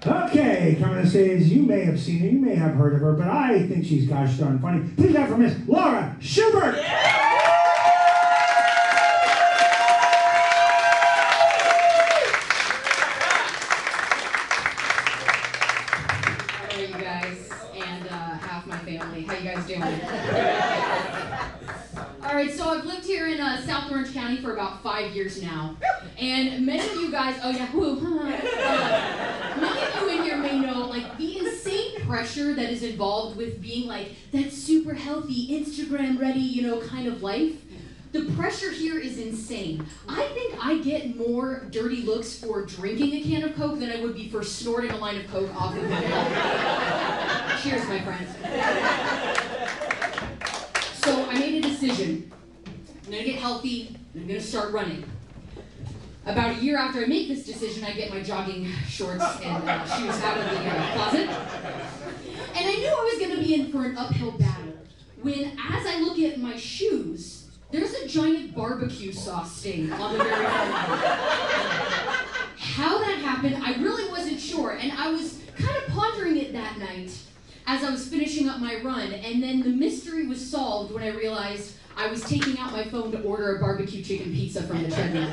Okay, coming to stage, you may have seen her, you may have heard of her, but I think she's gosh darn funny. Please have for Miss Laura Schuberg. Hello, you guys, and half my family. How you guys doing? All right, so I've lived here in South Orange County for about 5 years now, and many of you guys, oh yeah, woo, many of you in here may know, like, the insane pressure that is involved with being, like, that super healthy, Instagram-ready, you know, kind of life. The pressure here is insane. I think I get more dirty looks for drinking a can of Coke than I would be for snorting a line of Coke off of my mouth. Cheers, my friends. So I made a decision. I'm gonna get healthy, and I'm gonna start running. About a year after I make this decision, I get my jogging shorts and shoes out of the closet. And I knew I was gonna be in for an uphill battle when, as I look at my shoes, there's a giant barbecue sauce stain on the very front. How that happened, I really wasn't sure, and I was kind of pondering it that night as I was finishing up my run, and then the mystery was solved when I realized I was taking out my phone to order a barbecue chicken pizza from the treadmill.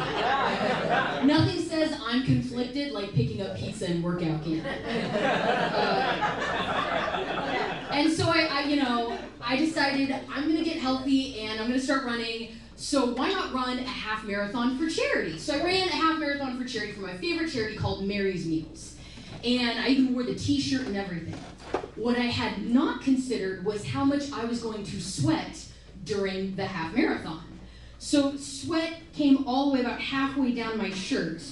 Nothing says I'm conflicted like picking up pizza in workout gear. And so I decided I'm gonna get healthy and I'm gonna start running. So why not run a half marathon for charity? So I ran a half marathon for charity for my favorite charity called Mary's Meals. And I even wore the t-shirt and everything. What I had not considered was how much I was going to sweat during the half marathon. So sweat came all the way about halfway down my shirt,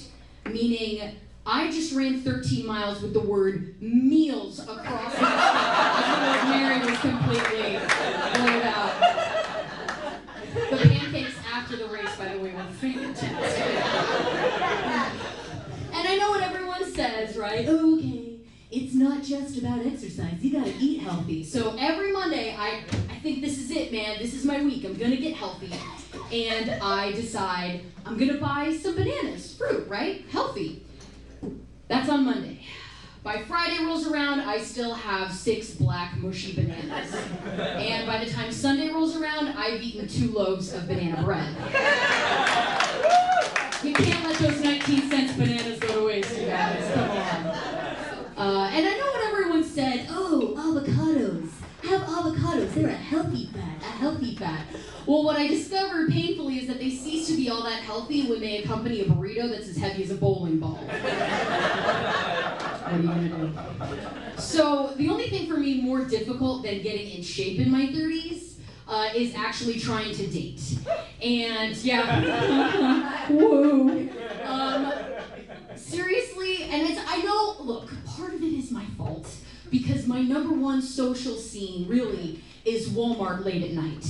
meaning I just ran 13 miles with the word meals across my shirt. Mary was completely blurred out. The pancakes after the race, by the way, were fantastic. And I know what everyone says, right? Oh, okay, it's not just about exercise. You gotta eat healthy. So every Monday, I think this is it, man. This is my week. I'm gonna get healthy. And I decide I'm gonna buy some bananas, fruit, right? Healthy. That's on Monday. By Friday rolls around, I still have 6 black mushy bananas. And by the time Sunday rolls around, I've eaten 2 loaves of banana bread. You can't let those 19-cent bananas go to waste, you guys. Come on. And I know what everyone said, oh, avocados. Have avocados, they're a healthy fat. Well, what I discovered painfully is that they cease to be all that healthy when they accompany a burrito that's as heavy as a bowling ball. What are you gonna do? So the only thing for me more difficult than getting in shape in my 30s is actually trying to date. And yeah, whoa. Seriously, and I know, look, part of it is my fault because my #1 social scene really is Walmart late at night.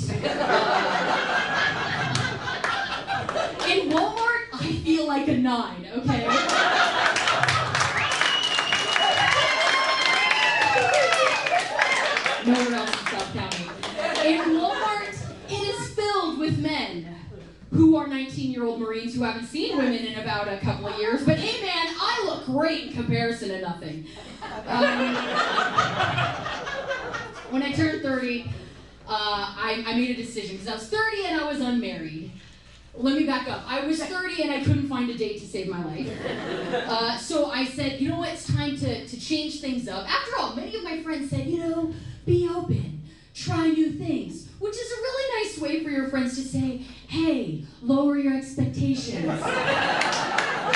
In Walmart, I feel like a 9, okay? Nowhere else in South County. In Walmart, it is filled with men who are 19-year-old Marines who haven't seen women in about a couple of years, but hey man, I look great in comparison to nothing. When I turned 30, I made a decision, because I was 30 and I was unmarried. Let me back up. I was 30 and I couldn't find a date to save my life. So I said, you know what, it's time to change things up. After all, many of my friends said, you know, be open, try new things, which is a really nice way for your friends to say, hey, lower your expectations.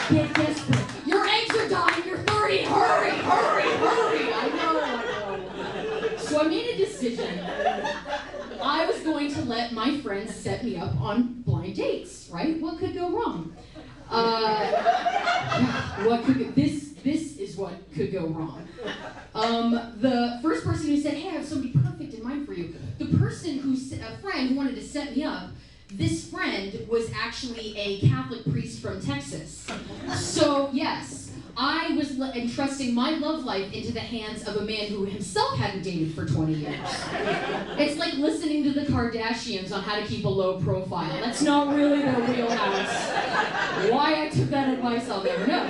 Get desperate. Your eggs are dying, you're 30, hurry. I know. So I made a decision. I was going to let my friends set me up on blind dates, right? What could go wrong? This is what could go wrong. The first person who said, hey, I have somebody perfect in mind for you. The person a friend who wanted to set me up, this friend was actually a Catholic priest from Texas. So yes, I was entrusting my love life into the hands of a man who himself hadn't dated for 20 years. It's like listening to the Kardashians on how to keep a low profile. That's not really their wheelhouse. Why I took that advice, I'll never know.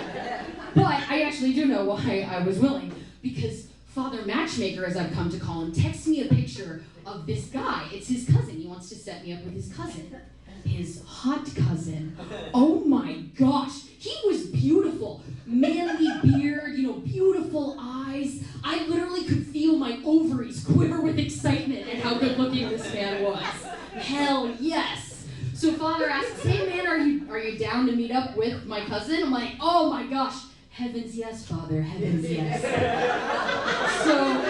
But I actually do know why I was willing, because Father Matchmaker, as I've come to call him, texts me a picture of this guy. It's his cousin. He wants to set me up with his cousin. His hot cousin. Oh my gosh, he was beautiful. Manly beard, beautiful eyes. I literally could feel my ovaries quiver with excitement at how good looking this man was. Hell yes. So Father asks, hey man, are you down to meet up with my cousin? I'm like, oh my gosh, heavens yes, Father, heavens yes. So,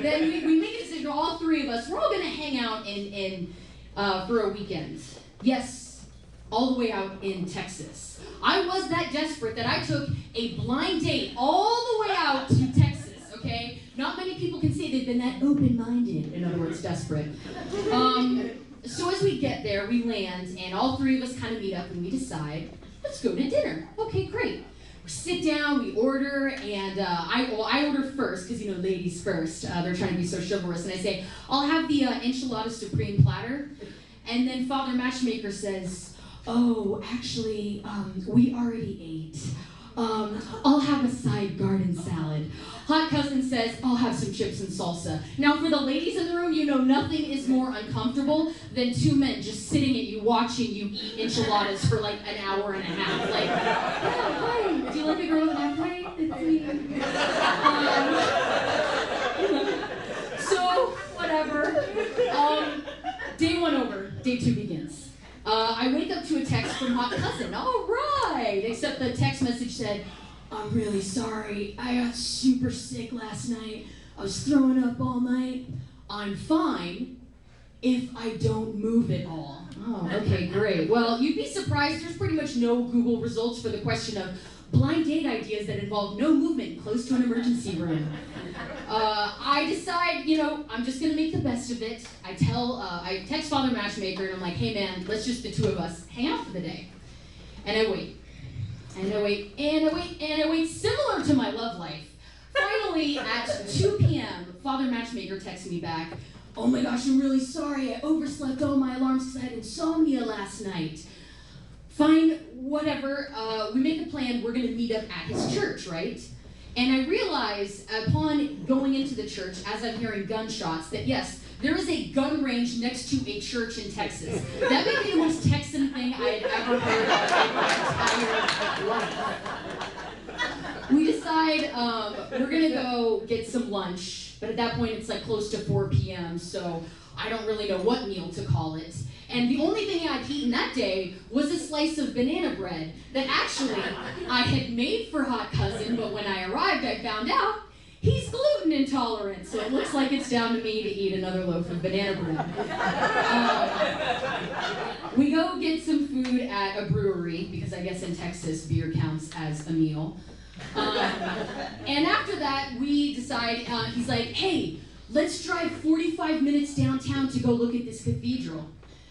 then we make a decision, all three of us, we're all gonna hang out for a weekend. Yes, all the way out in Texas. I was that desperate that I took a blind date all the way out to Texas, okay? Not many people can say they've been that open-minded, in other words, desperate. So as we get there, we land, and all three of us kind of meet up, and we decide, let's go to dinner. Okay, great. We sit down, we order, and I order first, because, ladies first. They're trying to be so chivalrous, and I say, I'll have the enchilada supreme platter. And then Father Matchmaker says, oh, actually, we already ate. I'll have a side garden salad. Hot cousin says, I'll have some chips and salsa. Now, for the ladies in the room, nothing is more uncomfortable than two men just sitting at you, watching you eat enchiladas for like an hour and a half. Like, yeah, hi, do you like a girl in that way? It's me. So, whatever. Day one over, day two begins. I wake up to a text from hot cousin. All right, except the text message said, I'm really sorry. I got super sick last night. I was throwing up all night. I'm fine if I don't move at all. Oh, okay, great. Well, you'd be surprised. There's pretty much no Google results for the question of blind date ideas that involve no movement close to an emergency room. I decide, I'm just gonna make the best of it. I text Father Matchmaker and I'm like, hey man, let's just the two of us hang out for the day. And I wait. And I wait, and I wait, and I wait, similar to my love life. Finally, at 2 p.m., Father Matchmaker texts me back, oh my gosh, I'm really sorry, I overslept all my alarms because I had insomnia last night. Fine, whatever, we make a plan, we're gonna meet up at his church, right? And I realize, upon going into the church, as I'm hearing gunshots, that yes, there is a gun range next to a church in Texas. That may be the most Texan thing I had ever heard of in my entire life. We decide we're gonna go get some lunch, but at that point it's like close to 4 p.m., so I don't really know what meal to call it. And the only thing I'd eaten that day was a slice of banana bread that actually I had made for hot cousin, but when I arrived I found out he's gluten intolerant, so it looks like it's down to me to eat another loaf of banana bread. We go get some food at a brewery, because I guess in Texas beer counts as a meal. And after that, we decide, he's like, hey, let's drive 45 minutes downtown to go look at this cathedral.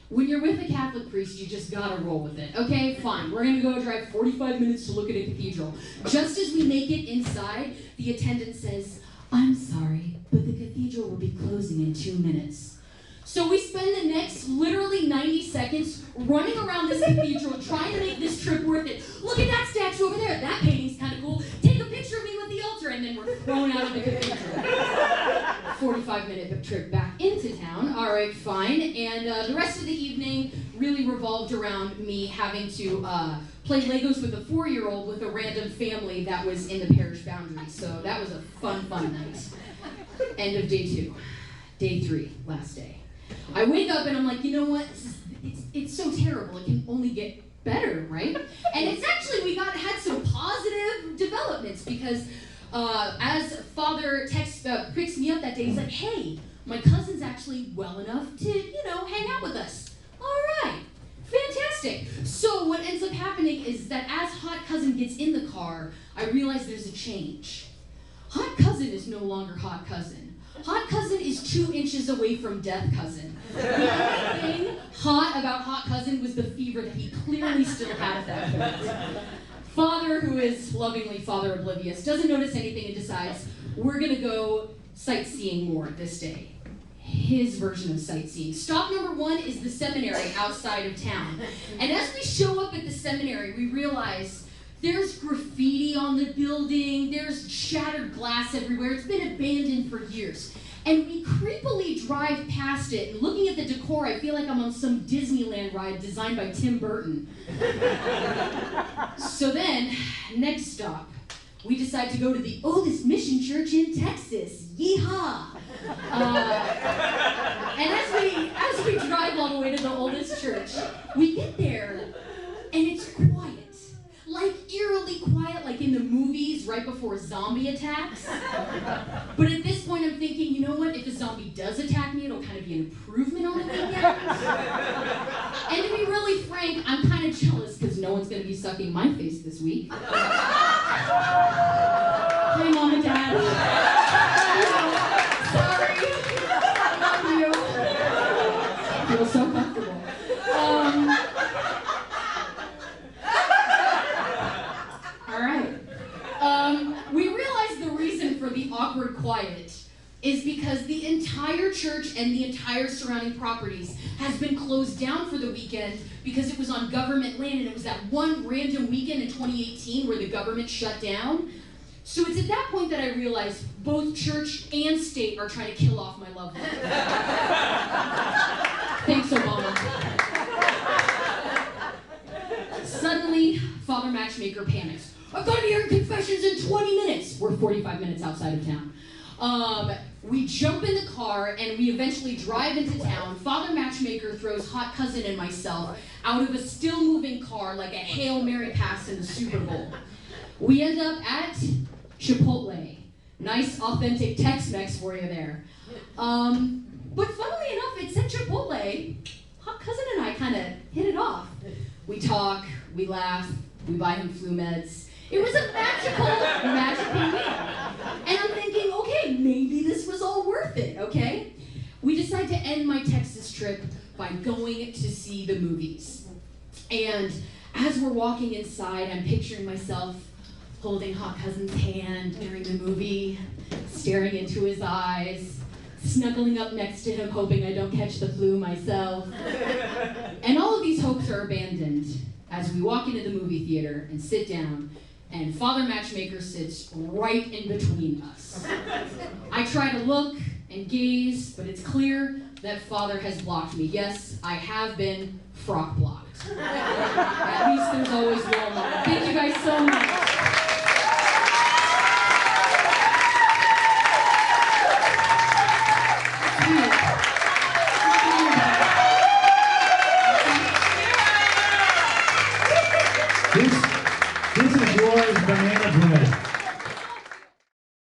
When you're with a Catholic priest, you just gotta roll with it. Okay, fine, we're gonna go drive 45 minutes to look at a cathedral. Just as we make it inside, the attendant says, I'm sorry, but the cathedral will be closing in 2 minutes. So we spend the next literally 90 seconds running around this cathedral trying to make this trip worth it. Look at that statue over there, that painting's kind of cool. Take a picture of me with the altar, and then we're thrown out of the cathedral. 45-minute trip back into town, all right, fine. And the rest of the evening really revolved around me having to play Legos with a 4-year-old with a random family that was in the parish boundary. So that was a fun night. End of day 2. Day 3, last day. I wake up and I'm like, you know what? It's so terrible. It can only get better, right? And it's actually, we had some positive developments, because as Father picks me up that day, he's like, hey, my cousin's actually well enough to, hang out with us. All right, fantastic. So what ends up happening is that as hot cousin gets in the car, I realize there's a change. Hot cousin is no longer hot cousin. Hot cousin is 2 inches away from death cousin. The only thing hot about hot cousin was the fever that he clearly still had at that point. Father, who is lovingly Father Oblivious, doesn't notice anything and decides, we're gonna go sightseeing more this day. his version of sightseeing. Stop number 1 is the seminary outside of town. And as we show up at the seminary, we realize there's graffiti on the building, there's shattered glass everywhere, it's been abandoned for years. And we creepily drive past it, and looking at the decor, I feel like I'm on some Disneyland ride designed by Tim Burton. So then, next stop, we decide to go to the oldest mission church in Texas. Yeehaw! And as we drive all the way to the oldest church, we get there, and it's quiet. Like eerily quiet, like in the movies right before zombie attacks. But at this point I'm thinking, you know what, if a zombie does attack me, it'll kind of be an improvement on the weekend. And to be really frank, I'm kind of jealous because no one's going to be sucking my face this week. Hi, Mom and Dad. Sorry. I love you. I feel so comfortable. We realized the reason for the awkward quiet is because the entire church and the entire surrounding properties has been closed down for the weekend because it was on government land, and it was that one random weekend in 2018 where the government shut down. So it's at that point that I realized both church and state are trying to kill off my loved one. Thanks, Obama. Suddenly, Father Matchmaker panics. I've got to be here in confessions in 20 minutes. We're 45 minutes outside of town. We jump in the car and we eventually drive into town. Father Matchmaker throws Hot Cousin and myself out of a still moving car like a Hail Mary pass in the Super Bowl. We end up at Chipotle. Nice, authentic Tex-Mex for you there. But funnily enough, it's at Chipotle. Hot Cousin and I kind of hit it off. We talk, we laugh, we buy him flu meds. It was a magical week. And I'm thinking, okay, maybe this was all worth it, okay? We decide to end my Texas trip by going to see the movies. And as we're walking inside, I'm picturing myself holding Hot Cousin's hand during the movie, staring into his eyes, snuggling up next to him, hoping I don't catch the flu myself. And all of these hopes are abandoned as we walk into the movie theater and sit down, and Father Matchmaker sits right in between us. I try to look and gaze, but it's clear that Father has blocked me. Yes, I have been frock blocked. At least there's always Walmart. Thank you guys so much. This is yours, banana bread.